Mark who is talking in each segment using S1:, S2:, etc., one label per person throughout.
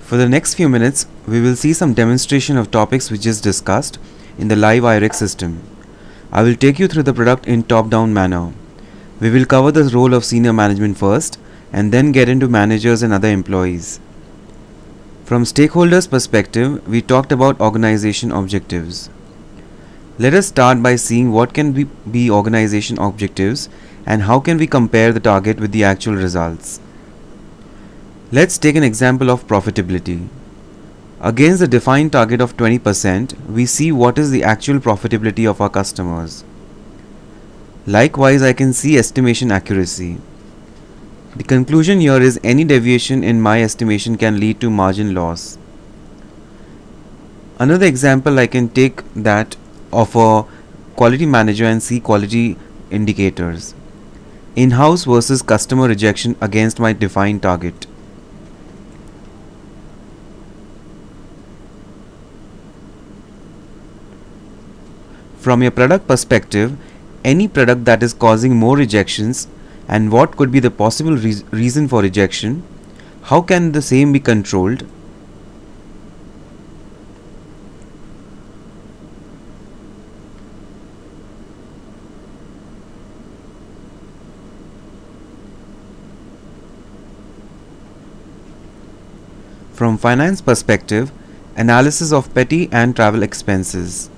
S1: For the next few minutes, we will see some demonstration of topics we just discussed in the live IREX system. I will take you through the product in top-down manner. We will cover the role of senior management first and then get into managers and other employees. From stakeholders' perspective, we talked about organization objectives. Let us start by seeing what can be organization objectives and how can we compare the target with the actual results. Let's take an example of profitability. Against the defined target of 20%, we see what is the actual profitability of our customers. Likewise, I can see estimation accuracy. The conclusion here is any deviation in my estimation can lead to margin loss. Another example I can take that of a quality manager and see quality indicators. In-house versus customer rejection against my defined target. From a product perspective, any product that is causing more rejections and what could be the possible reason for rejection, how can the same be controlled? From finance perspective, analysis of petty and travel expenses.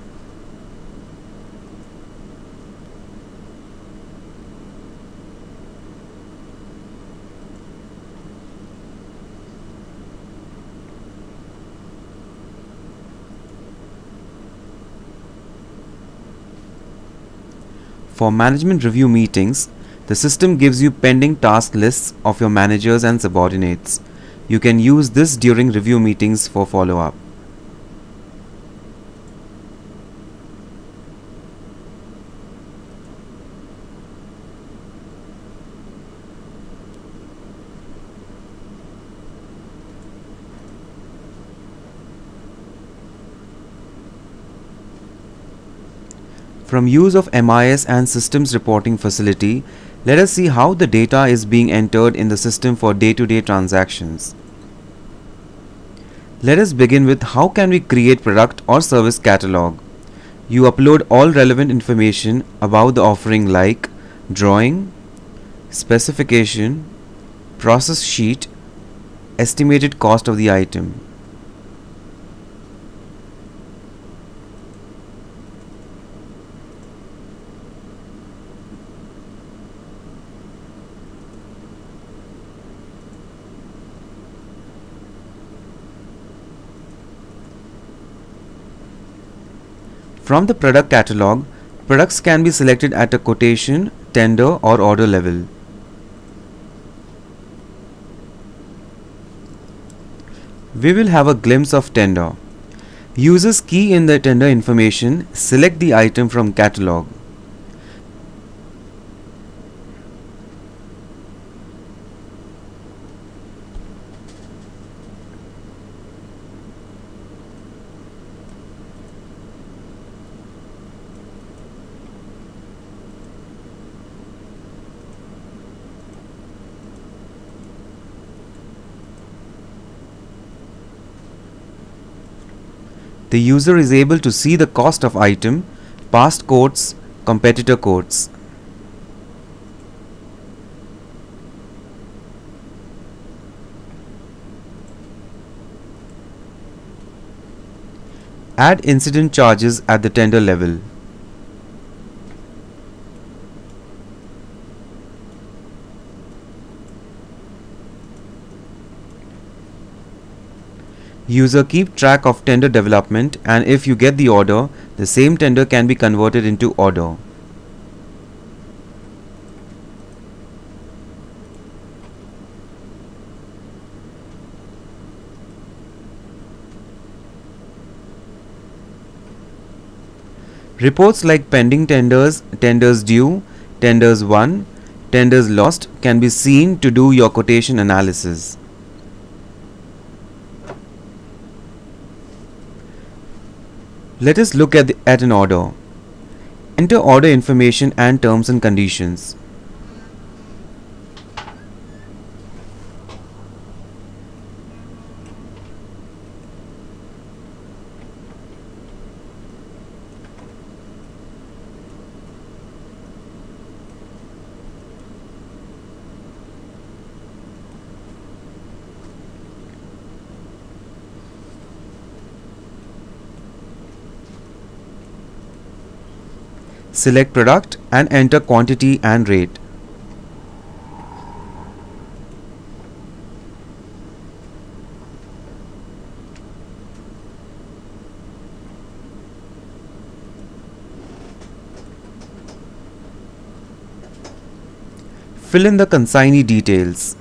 S1: For management review meetings, the system gives you pending task lists of your managers and subordinates. You can use this during review meetings for follow-up. From use of MIS and systems reporting facility, let us see how the data is being entered in the system for day-to-day transactions. Let us begin with how can we create product or service catalog. You upload all relevant information about the offering like drawing, specification, process sheet, estimated cost of the item. From the product catalog, products can be selected at a quotation, tender or order level. We will have a glimpse of tender. Users key in the tender information, select the item from catalog. The user is able to see the cost of item, past quotes, competitor quotes. Add incident charges at the tender level. User keep track of tender development, and if you get the order, the same tender can be converted into order. Reports like pending tenders, tenders due, tenders won, tenders lost can be seen to do your quotation analysis. Let us look at an order. Enter order information and terms and conditions. Select product and enter quantity and rate. Fill in the consignee details.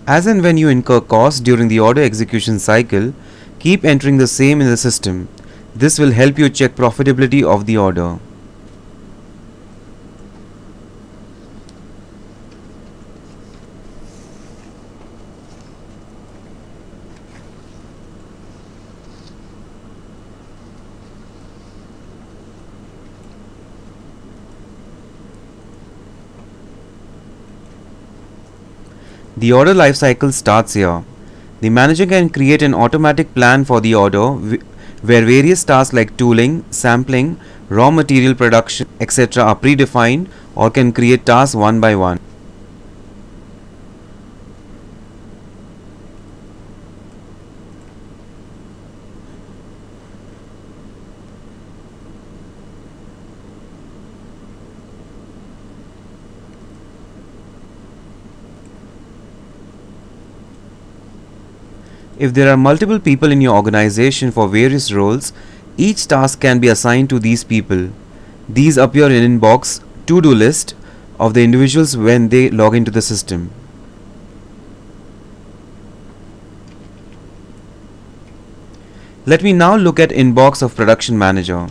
S1: As and when you incur costs during the order execution cycle, keep entering the same in the system. This will help you check profitability of the order. The order lifecycle starts here. The manager can create an automatic plan for the order where various tasks like tooling, sampling, raw material production, etc. are predefined, or can create tasks one by one. If there are multiple people in your organization for various roles, each task can be assigned to these people. These appear in inbox to-do list of the individuals when they log into the system. Let me now look at inbox of production manager.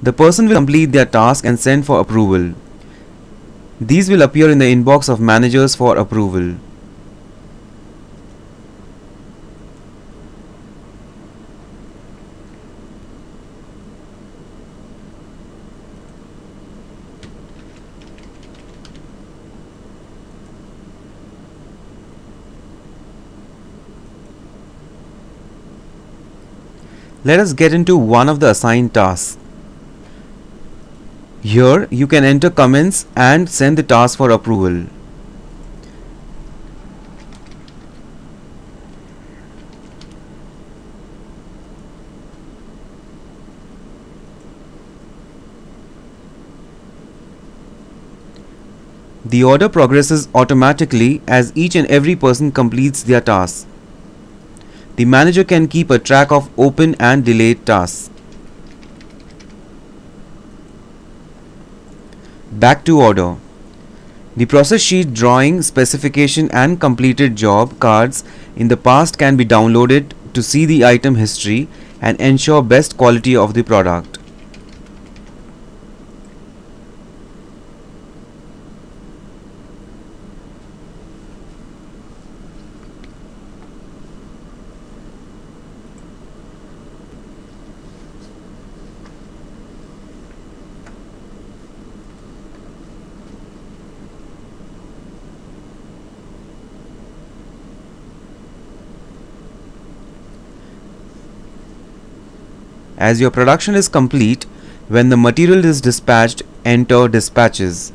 S1: The person will complete their task and send for approval. These will appear in the inbox of managers for approval. Let us get into one of the assigned tasks. Here you can enter comments and send the task for approval. The order progresses automatically as each and every person completes their task. The manager can keep a track of open and delayed tasks. Back to order. The process sheet, drawing, specification and completed job cards in the past can be downloaded to see the item history and ensure best quality of the product. As your production is complete, when the material is dispatched, enter dispatches.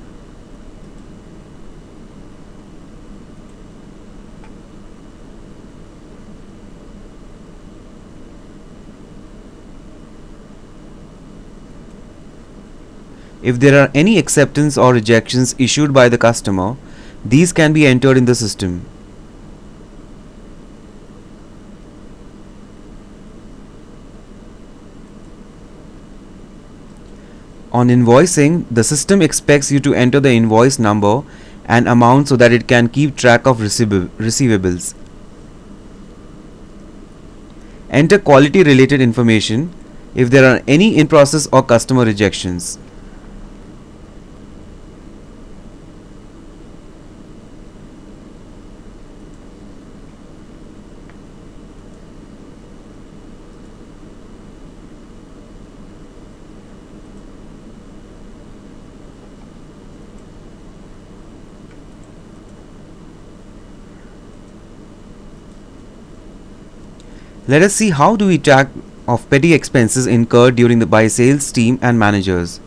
S1: If there are any acceptance or rejections issued by the customer, these can be entered in the system. On invoicing, the system expects you to enter the invoice number and amount so that it can keep track of receivables. Enter quality related information if there are any in process or customer rejections. Let us see how do we track of petty expenses incurred during the by sales team and managers.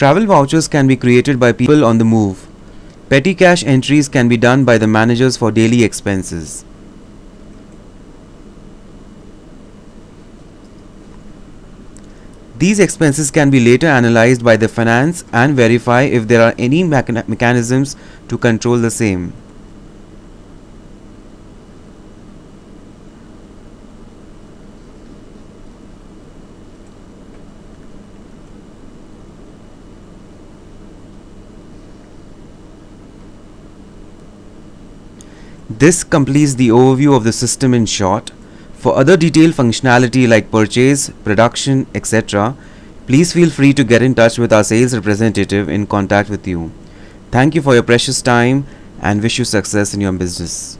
S1: Travel vouchers can be created by people on the move. Petty cash entries can be done by the managers for daily expenses. These expenses can be later analyzed by the finance and verify if there are any mechanisms to control the same. This completes the overview of the system in short. For other detailed functionality like purchase, production, etc., please feel free to get in touch with our sales representative in contact with you. Thank you for your precious time and wish you success in your business.